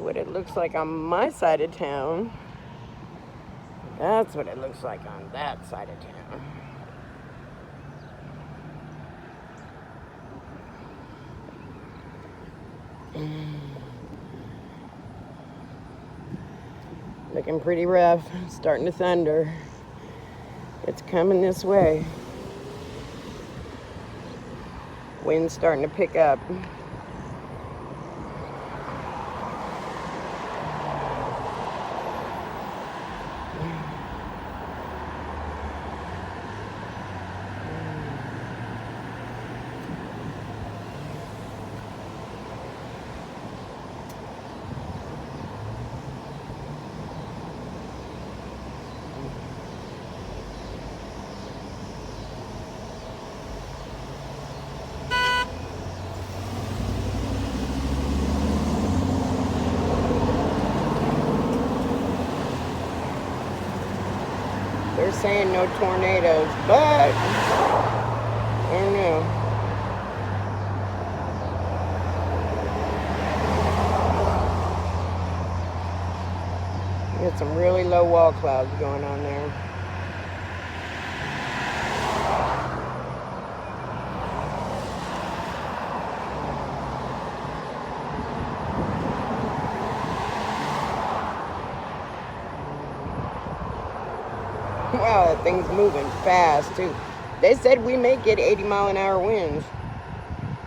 what it looks like on my side of town. That's what it looks like on that side of town. Looking pretty rough. Starting to thunder. It's coming this way. Wind's starting to pick up. They're saying no tornadoes, but I don't know. We got some really low wall clouds going on there. Wow, that thing's moving fast too. They said we may get 80-mile-an-hour winds.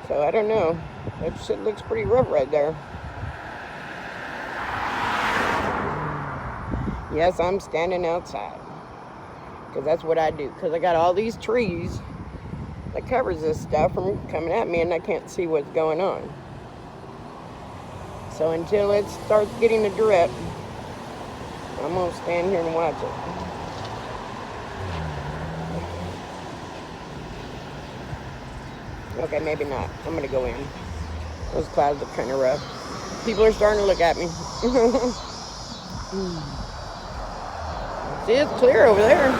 So I don't know. That shit looks pretty rough right there. Yes, I'm standing outside. Because that's what I do. Because I got all these trees that covers this stuff from coming at me and I can't see what's going on. So until it starts getting a drip, I'm going to stand here and watch it. Okay, maybe not. I'm going to go in. Those clouds look kind of rough. People are starting to look at me. See, it's clear over there.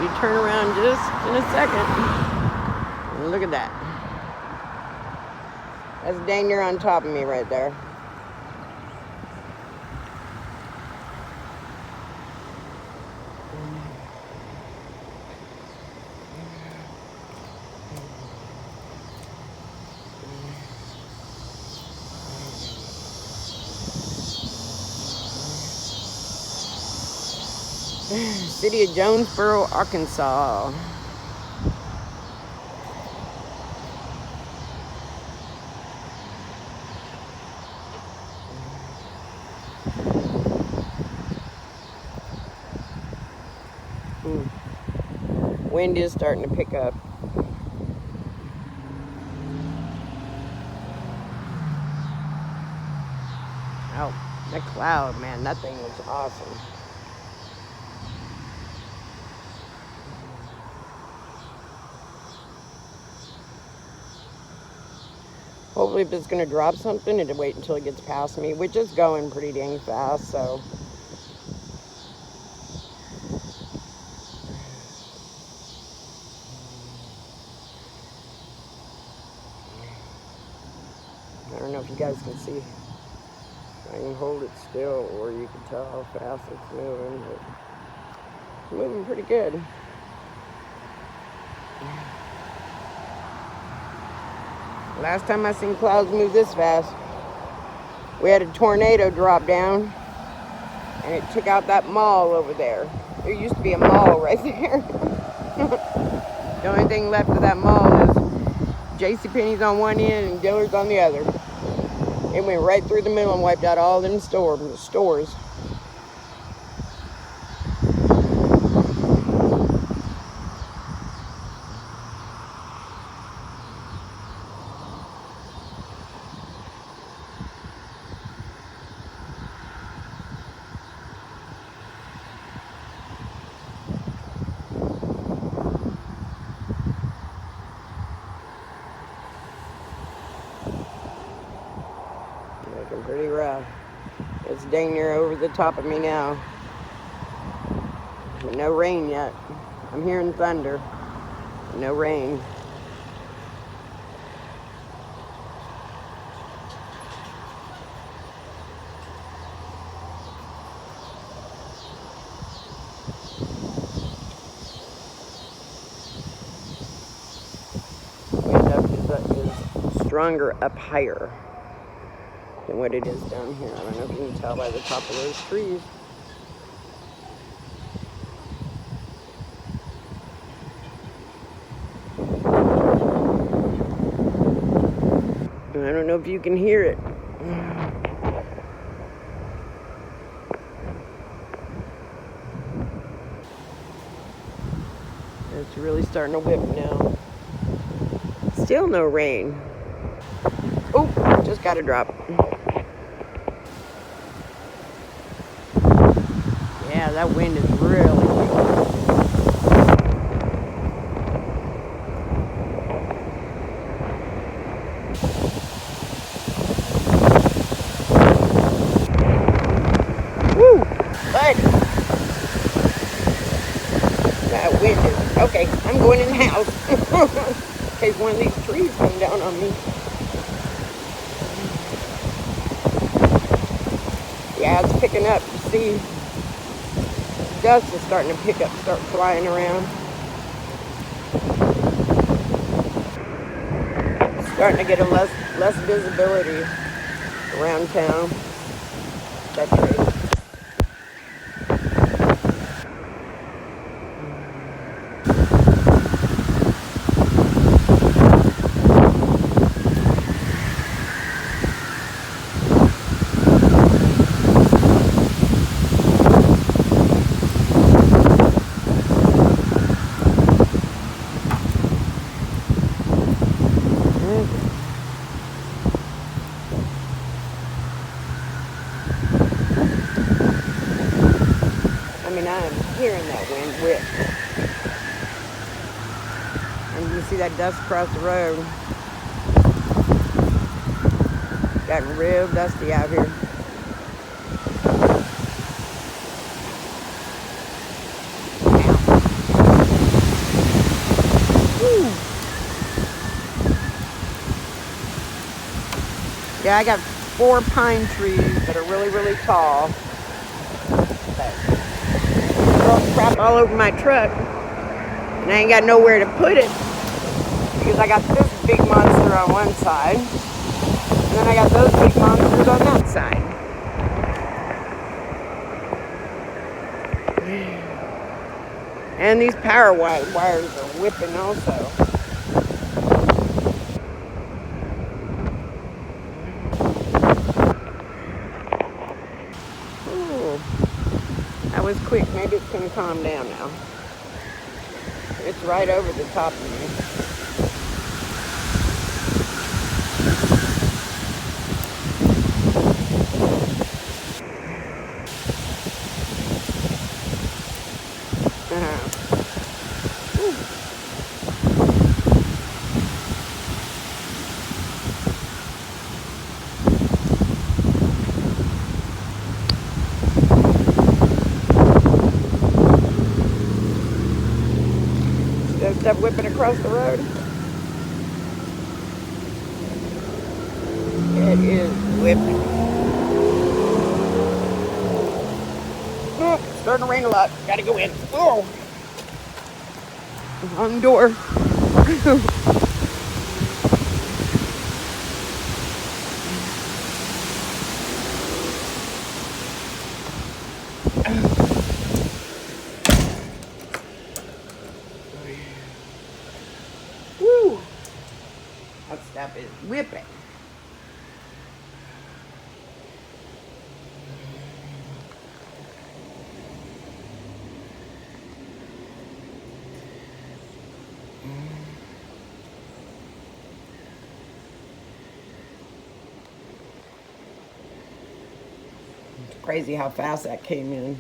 You turn around just in a second. And look at that. That's dang near on top of me right there. City of Jonesboro, Arkansas. Wind is starting to pick up. Oh, that cloud, man, that thing was awesome. Hopefully if it's going to drop something, it'll wait until it gets past me, which is going pretty dang fast, so. I don't know if you guys can see. I can hold it still, or you can tell how fast it's moving, but it's moving pretty good. Last time I seen clouds move this fast, we had a tornado drop down, and it took out that mall over there. There used to be a mall right there. The only thing left of that mall is JCPenney's on one end and Dillard's on the other. It went right through the middle and wiped out all them stores. Looking pretty rough. It's dang near over the top of me now. But no rain yet. I'm hearing thunder. No rain. stronger up higher than what it is down here. I don't know if you can tell by the top of those trees. I don't know if you can hear it. It's really starting to whip now. Still no rain. Oh, just got a drop. Yeah, that wind is really weak. Woo, buddy. That wind is, okay, I'm going in the house. In case one of these trees come down on me. Yeah, it's picking up. You see, dust is starting to pick up, start flying around. Starting to get a less visibility around town. That tree. I mean, I'm hearing that wind whip. And you see that dust across the road. Gotten real dusty out here. Woo. Yeah, I got 4 pine trees that are really, really tall. Throwing crap all over my truck. And I ain't got nowhere to put it. Because I got this big monster on one side. And then I got those big monsters on that side. And these power wires are whipping also. Ooh, that was quick. Maybe it's going to calm down now. It's right over the top of me. Stuff whipping across the road. It is whipping. Oh, it's starting to rain a lot. Gotta go in. Oh, wrong door. Woo! That stuff is whipping. It's crazy how fast that came in.